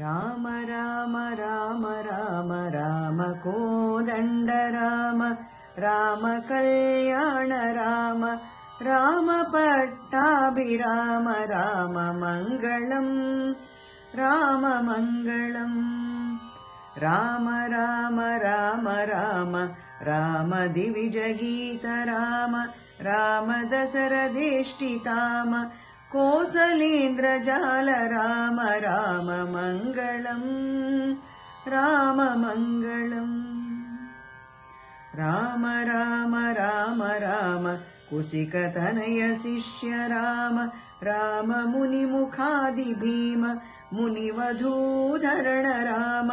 राम राम राम राम राम कोदण्ड राम राम कल्याण राम राम पट्टाभिराम राम मङ्गलम् राम मङ्गलम् राम राम राम राम राम दिविजगीत राम राम दशरथेष्टिताम कोसलेन्द्रजाल राम राम मङ्गलम् राम मङ्गलम् राम राम राम राम कुसिकतनय शिष्य राम राम मुनिमुखादि भीम मुनिवधूधरण राम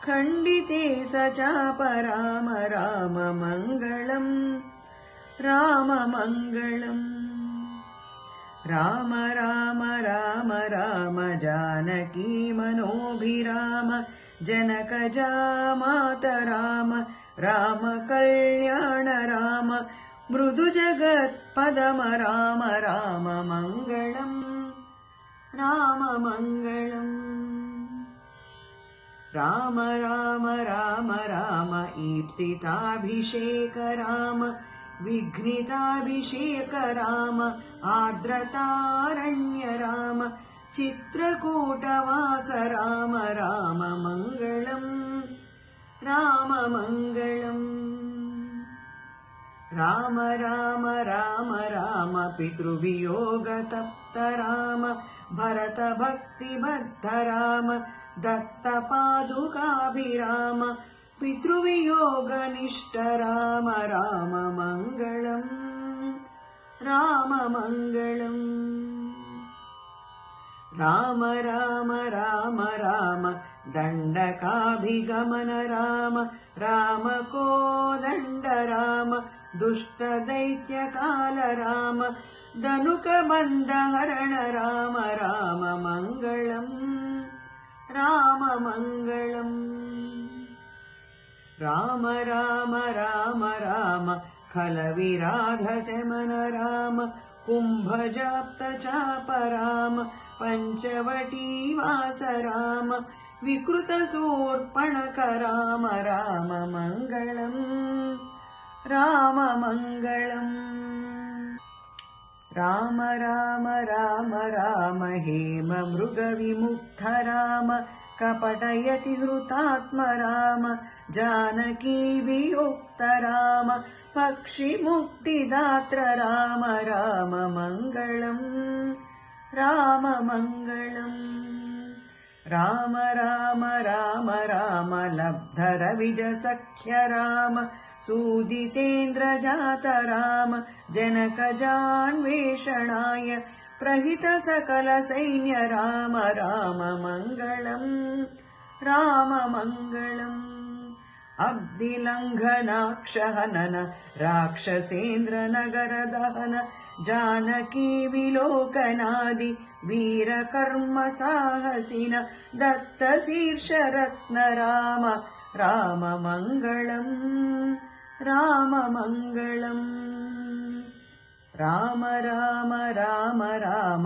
खण्डिते सचाप राम राम मङ्गलम् राम मङ्गलम् राम राम राम राम जानकी मनोभिराम जनक जामात राम राम कल्याण राम मृदु जगत्पदम राम राम मङ्गलम् राम मङ्गलम् राम राम राम राम ईप्सिताभिषेक राम विघ्निताभिषेक राम आर्द्रतारण्य राम चित्रकूटवास राम राम मङ्गलम् राम मङ्गलम् राम राम राम राम पितृवियोगतप्त राम भरत भक्तिबद्ध राम दत्तपादुकाभिराम पितृवियोगनिष्ठ राम राम मङ्गलम् राम मङ्गलम् राम राम राम राम दण्डकाभिगमन राम राम कोदण्ड राम दुष्टदैत्यकाल राम धनुकबन्धहरण राम राम मङ्गलम् राम मङ्गलम् राम राम राम राम खलविराधशमन राम कुम्भजाप्तचाप राम पञ्चवटीवास राम विकृतशूर्पणख राम राम मङ्गलम् राम मङ्गलम् राम राम राम राम हेम मृगविमुक्त राम कपटयति हृतात्म राम जानकी वियुक्त राम पक्षिमुक्तिदात्र राम राम मङ्गलम् राम मङ्गलम् राम राम राम राम लब्धरविजसख्य राम सूदितेन्द्रजात राम जनकजान्वेषणाय प्रहित सकल सैन्य राम राम मङ्गलम् राम मङ्गलम् अब्धिलङ्घनाक्षहनन राक्षसेन्द्र नगर दहन जानकी विलोकनादि वीरकर्म साहसिन दत्त शीर्ष रत्न राम राम मङ्गलम् राम मङ्गलम् राम राम राम राम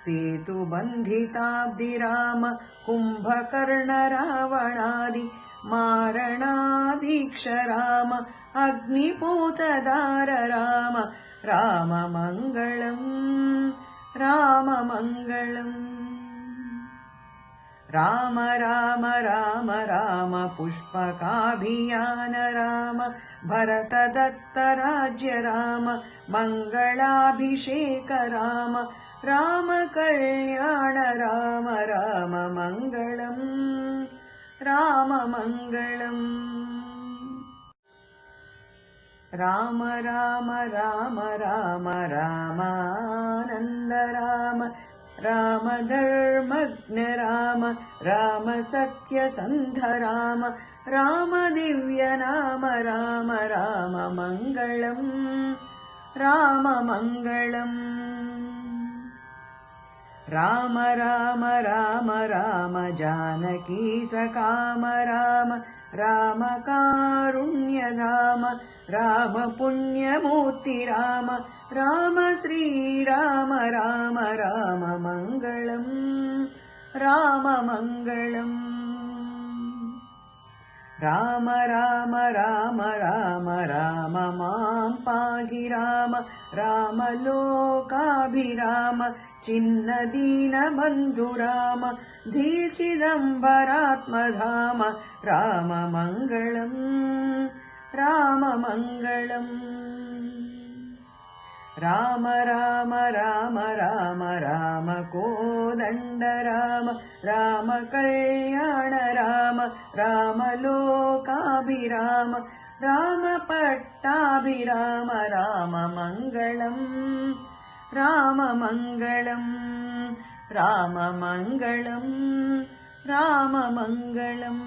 सेतुबन्धिताब्धि राम कुम्भकर्ण रावणादि मारणादीक्ष राम अग्निपूतदार राम राम मङ्गलम् राम मङ्गलम् राम राम राम राम पुष्पकाभियान राम भरत दत्त राज्य राम मङ्गलाभिषेक राम राम कल्याण राम राम मङ्गलम् राम मङ्गलम् राम राम राम राम रामानन्द राम राम धर्मज्ञ राम राम सत्यसन्ध राम राम दिव्य नाम राम राम मङ्गलम् राम मङ्गलम् राम राम राम राम जानकी सकाम राम राम कारुण्य धाम राम पुण्यमूर्ति राम राम श्रीराम राम राम मङ्गलम् राममङ्गलम् राम राम राम राम राम मां पाहि राम रामलोकाभिराम चिन्नदीनबन्धु राम धीचिदम्बरात्मधाम राममङ्गलम् राममङ्गलम् राम राम राम राम राम कोदण्ड राम राम कल्याण राम रामलोकाभिराम राम पट्टाभिराम राममङ्गलम् राममङ्गलम् राममङ्गलम् राममङ्गलम्